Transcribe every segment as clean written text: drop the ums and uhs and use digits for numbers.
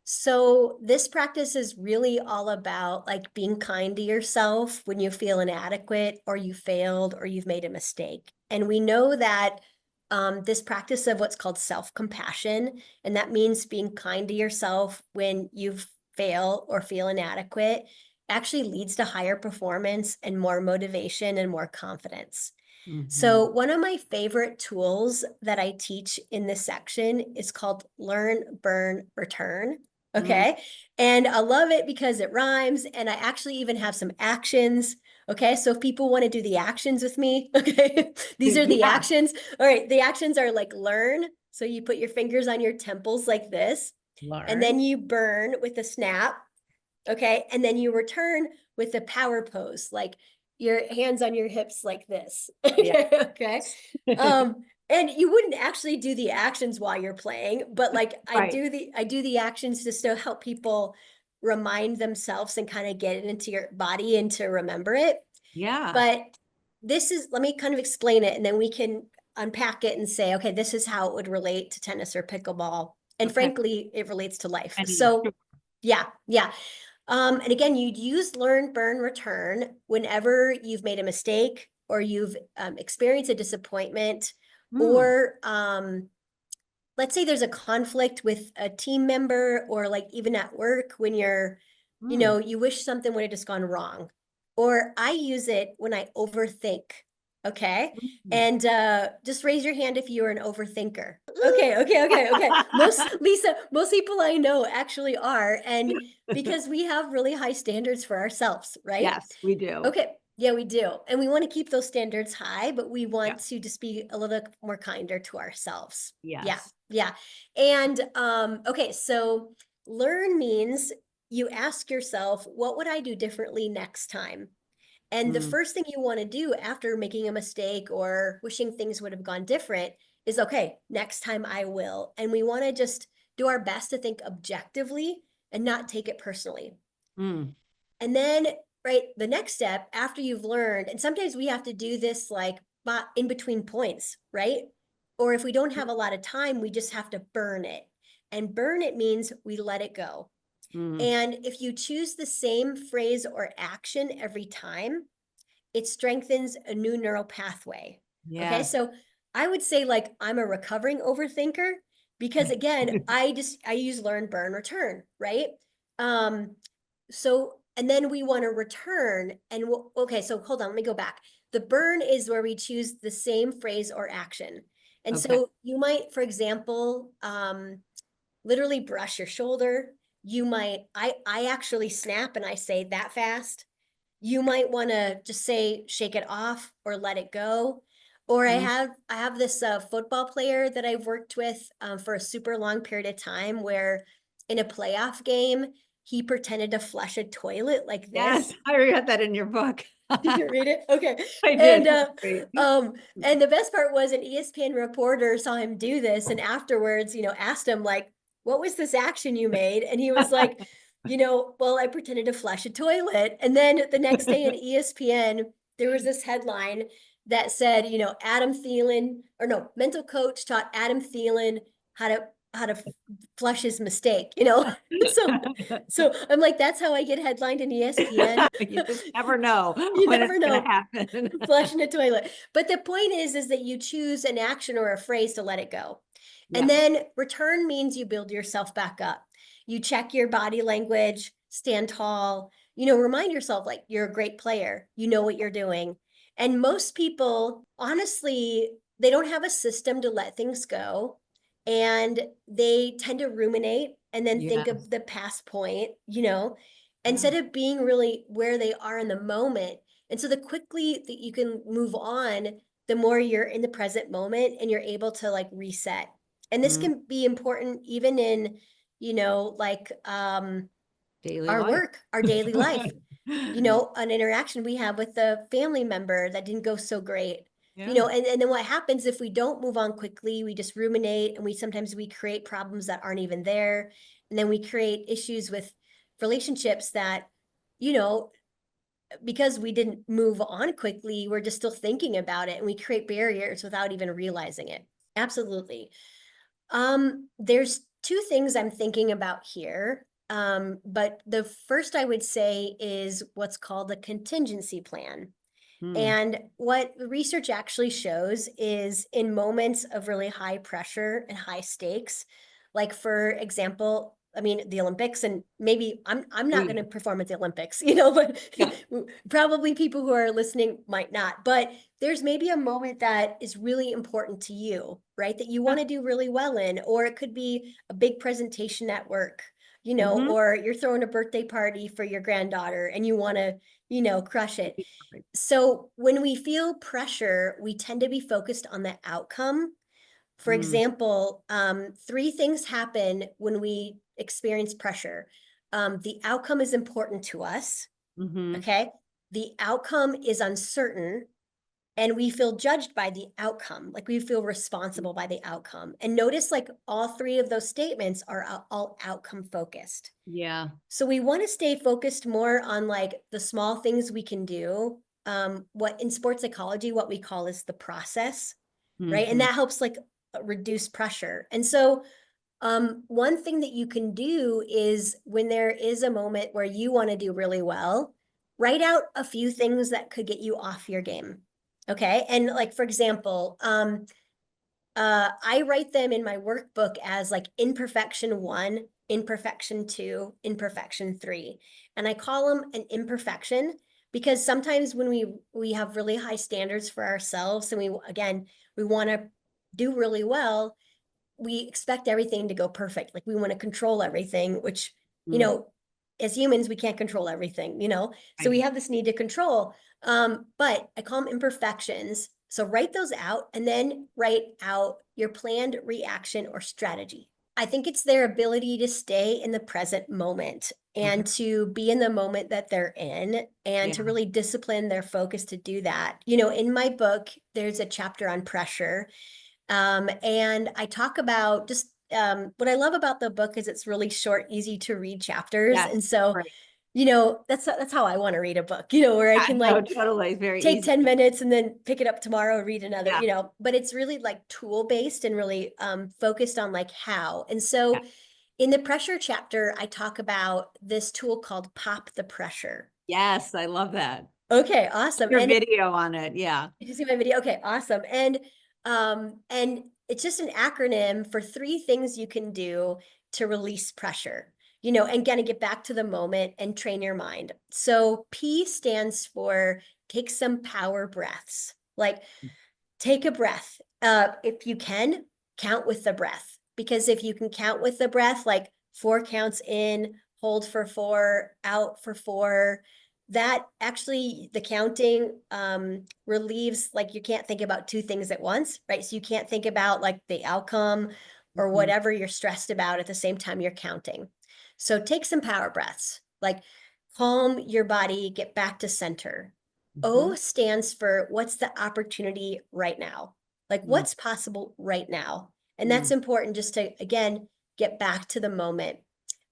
So this practice is really all about like being kind to yourself when you feel inadequate or you failed or you've made a mistake. And we know that this practice of what's called self-compassion, and that means being kind to yourself when you fail or feel inadequate, actually leads to higher performance and more motivation and more confidence. So one of my favorite tools that I teach in this section is called Learn, Burn, Return. Okay. And I love it because it rhymes, and I actually even have some actions. Okay. So if people want to do the actions with me, okay, these are the Yeah. actions. All right. The actions are like learn. So you put your fingers on your temples like this, and then Learn. you burn with a snap. Okay. And then you return with a power pose, like your hands on your hips like this. Yeah. Okay. Um, and you wouldn't actually do the actions while you're playing, but like Right. I do the actions just to help people remind themselves and kind of get it into your body and to remember it. Yeah. But this is, let me kind of explain it, and then we can unpack it and say, okay, this is how it would relate to tennis or pickleball. And Okay. frankly, it relates to life. Any. So yeah, yeah. And again, you'd use learn, burn, return whenever you've made a mistake or you've experienced a disappointment, Mm, or let's say there's a conflict with a team member, or like even at work when you're, mm, you wish something would have just gone wrong. Or I use it when I overthink. Okay. mm. And just raise your hand if you're an overthinker. Okay, okay. Most people I know actually are. And because we have really high standards for ourselves, right? Yes, we do. Okay. Yeah, we do. And we want to keep those standards high, but we Yeah. want to just be a little more kinder to ourselves. Yeah. Yes. Yeah. And okay, so learn means you ask yourself, what would I do differently next time? And the Mm, first thing you want to do after making a mistake or wishing things would have gone different is, okay, next time I will. And we want to just do our best to think objectively and not take it personally. mm. And then, right, the next step after you've learned, and sometimes we have to do this like in between points, right? Or if we don't have a lot of time, we just have to burn it. And burn it means we let it go. Mm. And if you choose the same phrase or action every time, it strengthens a new neural pathway. Okay, Yes. so I would say like I'm a recovering overthinker because again, I use learn, burn, return, right? Um, so and then we want to return, and okay, so hold on, let me go back. The burn is where we choose the same phrase or action. And Okay. so you might, for example, literally brush your shoulder. You might, I actually snap and I say that fast. You might want to just say shake it off or let it go. Or Mm. I have this football player that I've worked with for a super long period of time, where in a playoff game he pretended to flush a toilet like Yes, this. I read that in your book. Did you read it? Okay. I And did. Great. the best part was an ESPN reporter saw him do this, and afterwards, asked him like, what was this action you made? And he was like, well, I pretended to flush a toilet. And then the next day in ESPN, there was this headline that said, Adam Thielen, or no, mental coach taught Adam Thielen how to flush his mistake, so I'm like, that's how I get headlined in ESPN. You just never know You when it's never going to know. happen. Flushing a toilet. But the point is that you choose an action or a phrase to let it go. And Yeah. then return means you build yourself back up. You check your body language, stand tall, remind yourself like you're a great player. You know what you're doing. And most people, honestly, they don't have a system to let things go. And they tend to ruminate and then think Yes. of the past point, Yeah. instead of being really where they are in the moment. And so the quickly that you can move on, the more you're in the present moment and you're able to like reset. And this Mm. can be important even in, like Daily our life. work, our daily life, an interaction we have with a family member that didn't go so great. Yeah. And then what happens if we don't move on quickly, we just ruminate, and we create problems that aren't even there. And then we create issues with relationships that, you know, because we didn't move on quickly, we're just still thinking about it, and we create barriers without even realizing it. Absolutely. There's two things I'm thinking about here. But the first I would say is what's called a contingency plan. And what the research actually shows is in moments of really high pressure and high stakes, like for example, I mean, the Olympics, and maybe I'm not going to perform at the Olympics, but Yeah. probably people who are listening might not. But there's maybe a moment that is really important to you, right? That you want to do really well in, or it could be a big presentation at work, or you're throwing a birthday party for your granddaughter and you want to, crush it. So when we feel pressure, we tend to be focused on the outcome. For example, three things happen when we experience pressure. The outcome is important to us. Okay. The outcome is uncertain, and we feel judged by the outcome. Like we feel responsible by the outcome. And notice like all three of those statements are all outcome focused. Yeah. So we want to stay focused more on like the small things we can do. What in sports psychology, what we call is the process, right? And that helps like reduce pressure. And so one thing that you can do is when there is a moment where you want to do really well, write out a few things that could get you off your game. Okay. And like, for example, I write them in my workbook as like imperfection 1, imperfection 2, imperfection 3. And I call them an imperfection because sometimes when we have really high standards for ourselves and we want to do really well, we expect everything to go perfect. Like we want to control everything, which, as humans, we can't control everything, so we have this need to control. But I call them imperfections. So write those out and then write out your planned reaction or strategy. I think it's their ability to stay in the present moment and to be in the moment that they're in and to really discipline their focus to do that. In my book, there's a chapter on pressure. And I talk about just what I love about the book is it's really short, easy to read chapters. And so, that's how I want to read a book, where I can like totally very take easy. 10 minutes and then pick it up tomorrow and read another, Yeah. but it's really like tool based and really focused on like how. And so in the pressure chapter, I talk about this tool called Pop the Pressure. Yes, I love that. Okay, awesome. Your And video on it. Yeah. did you see my video? Okay, awesome. And it's just an acronym for 3 things you can do to release pressure, and kind of get back to the moment and train your mind. So P stands for take some power breaths. Like take a breath. If you can, count with the breath. Because if you can count with the breath, like 4 counts in, hold for 4, out for 4, that actually the counting relieves, like you can't think about 2 things at once, right? So you can't think about like the outcome or whatever you're stressed about at the same time you're counting. So take some power breaths, like calm your body, get back to center. O stands for what's the opportunity right now? Like what's possible right now? And that's important just to, again, get back to the moment.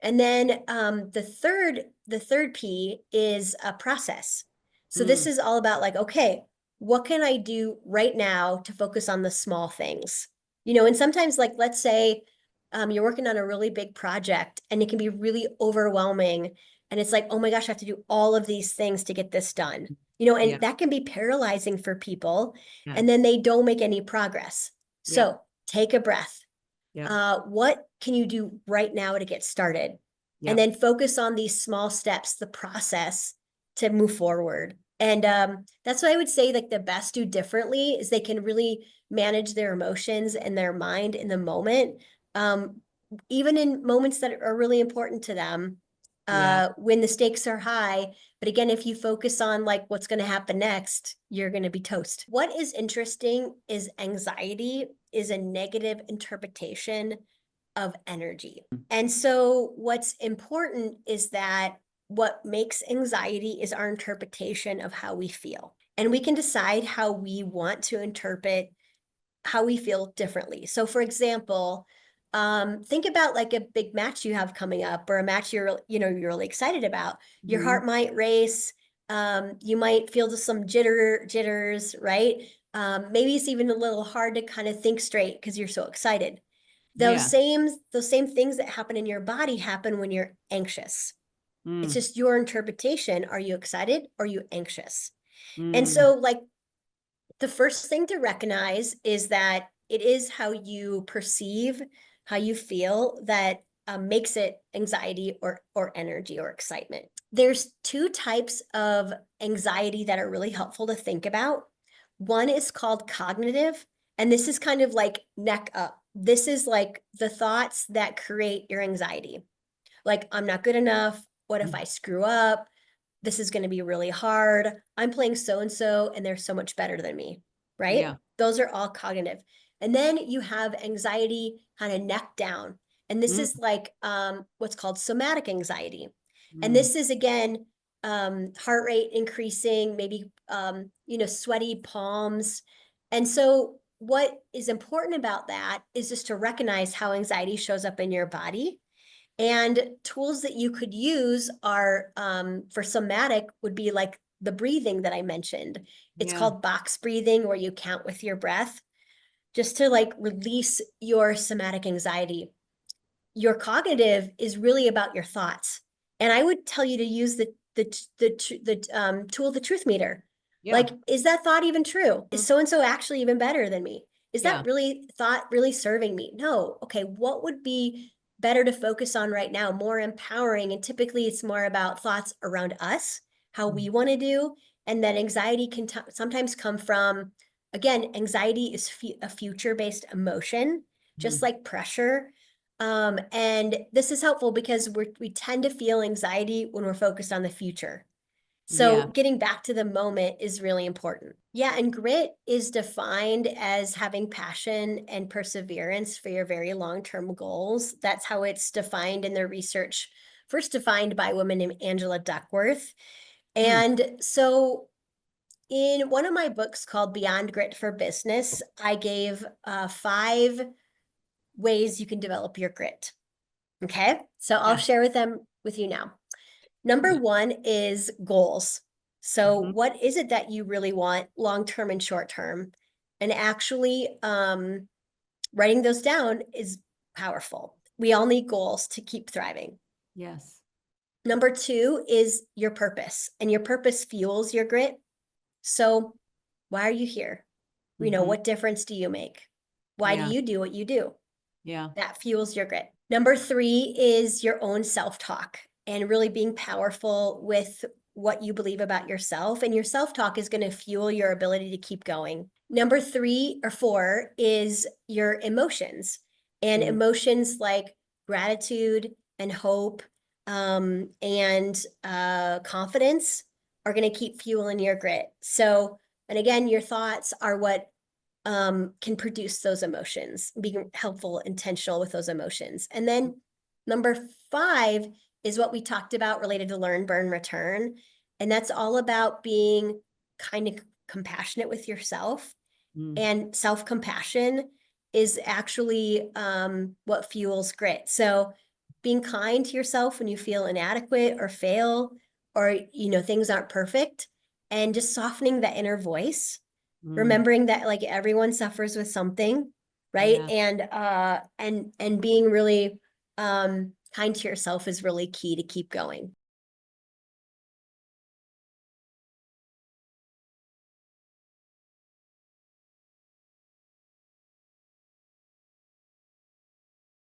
And then the third P is a process. So this is all about like, okay, what can I do right now to focus on the small things? And sometimes like, let's say you're working on a really big project and it can be really overwhelming. And it's like, oh my gosh, I have to do all of these things to get this done. And that can be paralyzing for people. And then they don't make any progress. So take a breath. What can you do right now to get started? And then focus on these small steps, the process to move forward. And that's what I would say, like the best do differently is they can really manage their emotions and their mind in the moment, even in moments that are really important to them, when the stakes are high. But again, if you focus on like what's going to happen next, you're going to be toast. What is interesting is anxiety is a negative interpretation of energy. And so what's important is that what makes anxiety is our interpretation of how we feel. And we can decide how we want to interpret how we feel differently. So for example, think about like a big match you have coming up or a match you're really excited about. Your heart might race. You might feel just some jitters, right? Maybe it's even a little hard to kind of think straight because you're so excited. Yeah. Those same things that happen in your body happen when you're anxious. It's Mm, just your interpretation. Are you excited? Or are you anxious? And mm, so, like, the first thing to recognize is that it is how you perceive, how you feel that makes it anxiety or energy or excitement. There's two types of anxiety that are really helpful to think about. One is called cognitive, and this is kind of like neck up. This is like the thoughts that create your anxiety. Like, I'm not good enough. What if mm, I screw up? This is going to be really hard. I'm playing so and so, and they're so much better than me, right? yeah. Those are all cognitive. And then you have anxiety kind of neck down. And this Mm, is like what's called somatic anxiety. And mm, this is, again, heart rate increasing, maybe, sweaty palms. And so, what is important about that is just to recognize how anxiety shows up in your body, and tools that you could use are for somatic would be like the breathing that I mentioned. It's yeah. called box breathing, where you count with your breath, just to like release your somatic anxiety. Your cognitive is really about your thoughts. And I would tell you to use the tool, the truth meter. Yeah. Like, is that thought even true? Is Mm, so and so actually even better than me? Is yeah. that really thought really serving me? No. Okay, what would be better to focus on right now? More empowering. And typically it's more about thoughts around us, how Mm, we want to do. And then anxiety can sometimes come from, again, anxiety is a future-based emotion, just mm, like pressure. And this is helpful because we tend to feel anxiety when we're focused on the future. So yeah. getting back to the moment is really important. Yeah, and grit is defined as having passion and perseverance for your very long-term goals. That's how it's defined in the research, first defined by a woman named Angela Duckworth. Mm, And so in one of my books called Beyond Grit for Business, I gave 5 ways you can develop your grit. Okay, so I'll yeah. share with you now. Number one is goals. So Mhm, what is it that you really want long term and short term? And actually, writing those down is powerful. We all need goals to keep thriving. yes. Number two is your purpose, and your purpose fuels your grit. So why are you here? Mhm, What difference do you make? Why do yeah. you do what you do? Yeah. That fuels your grit. Number three is your own self-talk, and really being powerful with what you believe about yourself. And your self-talk is going to fuel your ability to keep going. Number 3 or 4 is your emotions, and Mm, emotions like gratitude and hope, and confidence are going to keep fueling your grit. So, and again, your thoughts are what can produce those emotions, being helpful, intentional with those emotions. And then number 5 is what we talked about related to learn, burn, return. And that's all about being kind of compassionate with yourself. mm, And self-compassion is actually what fuels grit. So being kind to yourself when you feel inadequate or fail, or things aren't perfect, and just softening that inner voice, mm, remembering that like everyone suffers with something, right? yeah. And being really kind to yourself is really key to keep going.